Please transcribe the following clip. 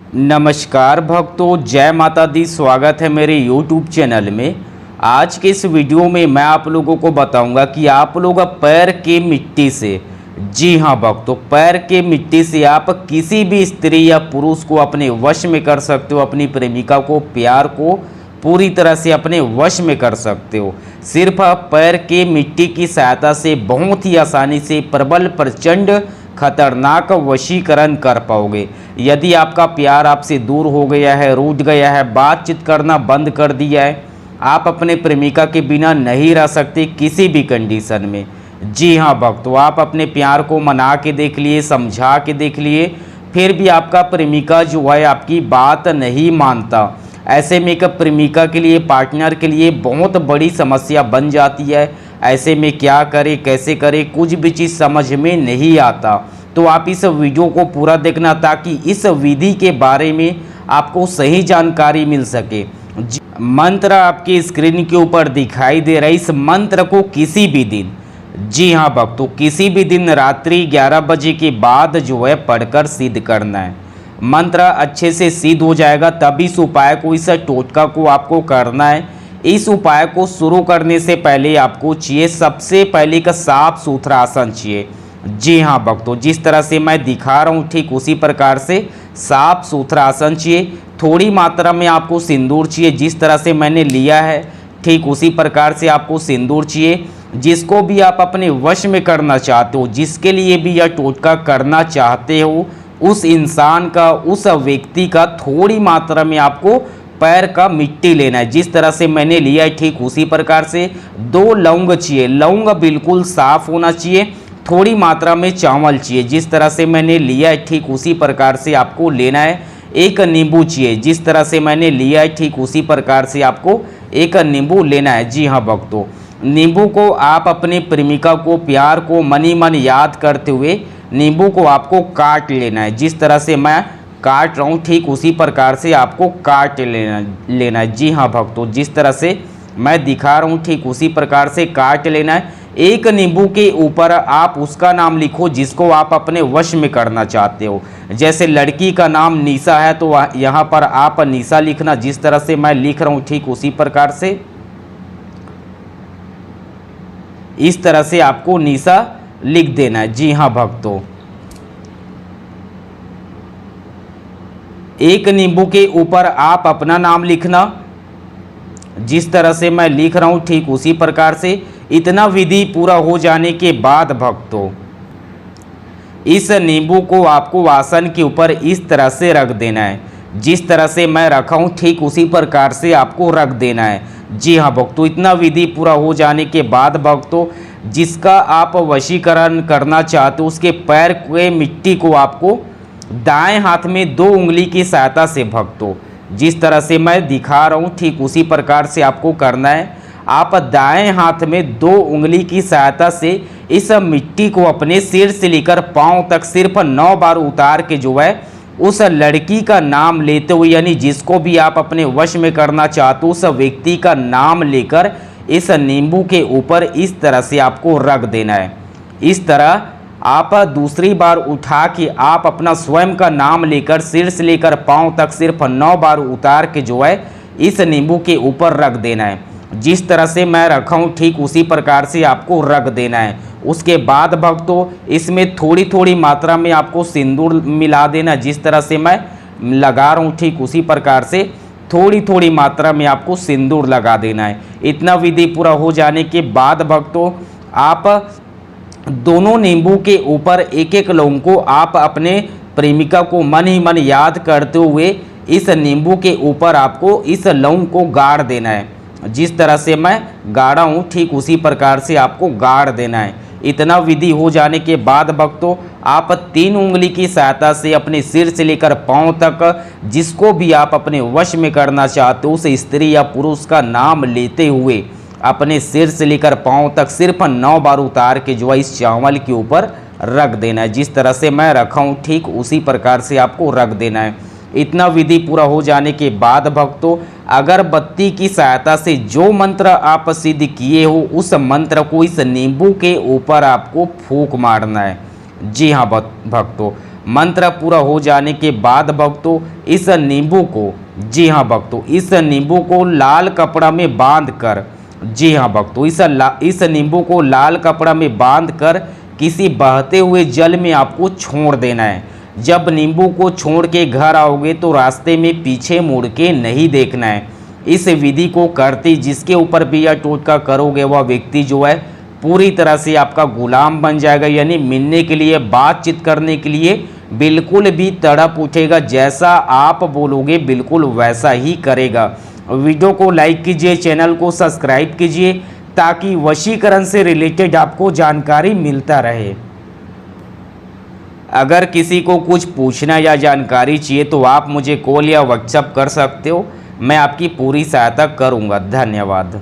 नमस्कार भक्तों, जय माता दी। स्वागत है मेरे YouTube चैनल में। आज के इस वीडियो में मैं आप लोगों को बताऊंगा कि आप लोग पैर के मिट्टी से, जी हाँ भक्तों, पैर के मिट्टी से आप किसी भी स्त्री या पुरुष को अपने वश में कर सकते हो। अपनी प्रेमिका को, प्यार को पूरी तरह से अपने वश में कर सकते हो। सिर्फ आप पैर के मिट्टी की सहायता से बहुत ही आसानी से प्रबल, प्रचंड, खतरनाक वशीकरण कर पाओगे। यदि आपका प्यार आपसे दूर हो गया है, रूठ गया है, बातचीत करना बंद कर दिया है, आप अपने प्रेमिका के बिना नहीं रह सकते किसी भी कंडीशन में। जी हाँ भक्तों, आप अपने प्यार को मना के देख लिए, समझा के देख लिए, फिर भी आपका प्रेमिका जो है आपकी बात नहीं मानता। ऐसे में एक प्रेमिका के लिए, पार्टनर के लिए बहुत बड़ी समस्या बन जाती है। ऐसे में क्या करे, कैसे करे, कुछ भी चीज़ समझ में नहीं आता। तो आप इस वीडियो को पूरा देखना ताकि इस विधि के बारे में आपको सही जानकारी मिल सके। मंत्र आपकी स्क्रीन के ऊपर दिखाई दे रहा है। इस मंत्र को किसी भी दिन, जी हाँ भक्तों, किसी भी दिन रात्रि 11 बजे के बाद जो है पढ़कर सिद्ध करना है। मंत्र अच्छे से सिद्ध हो जाएगा तब इस उपाय को, इस टोटका को आपको करना है। इस उपाय को शुरू करने से पहले आपको चाहिए, सबसे पहले एक साफ सुथरा आसन चाहिए। जी हाँ भक्तों, जिस तरह से मैं दिखा रहा हूँ ठीक उसी प्रकार से साफ सुथरा आसन चाहिए। थोड़ी मात्रा में आपको सिंदूर चाहिए। जिस तरह से मैंने लिया है ठीक उसी प्रकार से आपको सिंदूर चाहिए। जिसको भी आप अपने वश में करना चाहते हो, जिसके लिए भी यह टोटका करना चाहते हो, उस इंसान का, उस व्यक्ति का थोड़ी मात्रा में आपको पैर का मिट्टी लेना है। जिस तरह से मैंने लिया है ठीक उसी प्रकार से 2 लौंग चाहिए। लौंग बिल्कुल साफ होना चाहिए। थोड़ी मात्रा में चावल चाहिए। जिस तरह से मैंने लिया है ठीक उसी प्रकार से आपको लेना है। एक नींबू चाहिए। जिस तरह से मैंने लिया है ठीक उसी प्रकार से आपको एक नींबू लेना है। जी हाँ भक्तों, नींबू को आप अपने प्रेमिका को, प्यार को मन ही मन याद करते हुए नींबू को आपको काट लेना है। जिस तरह से मैं काट रहा हूँ ठीक उसी प्रकार से आपको काट लेना है। जी हाँ भक्तों, जिस तरह से मैं दिखा रहा हूँ ठीक उसी प्रकार से काट लेना है। एक नींबू के ऊपर आप उसका नाम लिखो जिसको आप अपने वश में करना चाहते हो। जैसे लड़की का नाम निशा है तो यहाँ पर आप निशा लिखना। जिस तरह से मैं लिख रहा हूँ ठीक उसी प्रकार से, इस तरह से आपको निशा लिख देना है। जी हाँ भक्तों, एक नींबू के ऊपर आप अपना नाम लिखना। जिस तरह से मैं लिख रहा हूँ ठीक उसी प्रकार से। इतना विधि पूरा हो जाने के बाद भक्तों, इस नींबू को आपको आसन के ऊपर इस तरह से रख देना है। जिस तरह से मैं रखा हूँ ठीक उसी प्रकार से आपको रख देना है। जी हाँ भक्तों, इतना विधि पूरा हो जाने के बाद भक्तों, जिसका आप वशीकरण करना चाहते हो उसके पैर के मिट्टी को आपको दाएं हाथ में 2 उंगली की सहायता से भक्तों, जिस तरह से मैं दिखा रहा हूँ ठीक उसी प्रकार से आपको करना है। आप दाएं हाथ में 2 उंगली की सहायता से इस मिट्टी को अपने सिर से लेकर पांव तक सिर्फ 9 बार उतार के जो है उस लड़की का नाम लेते हुए, यानी जिसको भी आप अपने वश में करना चाहते हो उस व्यक्ति का नाम लेकर इस नींबू के ऊपर इस तरह से आपको रख देना है। इस तरह आप दूसरी बार उठा के आप अपना स्वयं का नाम लेकर सिर से लेकर पांव तक सिर्फ 9 बार उतार के जो है इस नींबू के ऊपर रख देना है। जिस तरह से मैं रखा हूँ ठीक उसी प्रकार से आपको रख देना है। उसके बाद भक्तों, इसमें थोड़ी थोड़ी मात्रा में आपको सिंदूर मिला देना। जिस तरह से मैं लगा रहा हूँ ठीक उसी प्रकार से थोड़ी थोड़ी मात्रा में आपको सिंदूर लगा देना है। इतना विधि पूरा हो जाने के बाद भक्तों, आप दोनों नींबू के ऊपर एक एक लौंग को आप अपने प्रेमिका को मन ही मन याद करते हुए इस नींबू के ऊपर आपको इस लौंग को गाड़ देना है। जिस तरह से मैं गाड़ा हूँ ठीक उसी प्रकार से आपको गाड़ देना है। इतना विधि हो जाने के बाद भक्तों, आप 3 उंगली की सहायता से अपने सिर से लेकर पांव तक जिसको भी आप अपने वश में करना चाहते हो उस स्त्री या पुरुष का नाम लेते हुए अपने सिर से लेकर पांव तक सिर्फ 9 बार उतार के जो है इस चावल के ऊपर रख देना है। जिस तरह से मैं रखा हूँ ठीक उसी प्रकार से आपको रख देना है। इतना विधि पूरा हो जाने के बाद भक्तों, अगरबत्ती की सहायता से जो मंत्र आप सिद्ध किए हो उस मंत्र को इस नींबू के ऊपर आपको फूंक मारना है। जी हाँ भक्तों, मंत्र पूरा हो जाने के बाद भक्तों इस नींबू को, जी हाँ भक्तों, इस नींबू को लाल कपड़ा में बांध कर, जी हाँ भक्तों, इस नींबू को लाल कपड़ा में बांध कर किसी बहते हुए जल में आपको छोड़ देना है। जब नींबू को छोड़ के घर आओगे तो रास्ते में पीछे मुड़ के नहीं देखना है। इस विधि को करते जिसके ऊपर भी यह टोटका करोगे वह व्यक्ति जो है पूरी तरह से आपका गुलाम बन जाएगा, यानी मिलने के लिए, बातचीत करने के लिए बिल्कुल भी तड़प उठेगा। जैसा आप बोलोगे बिल्कुल वैसा ही करेगा। वीडियो को लाइक कीजिए, चैनल को सब्सक्राइब कीजिए ताकि वशीकरण से रिलेटेड आपको जानकारी मिलता रहे। अगर किसी को कुछ पूछना या जानकारी चाहिए तो आप मुझे कॉल या व्हाट्सएप कर सकते हो, मैं आपकी पूरी सहायता करूंगा। धन्यवाद।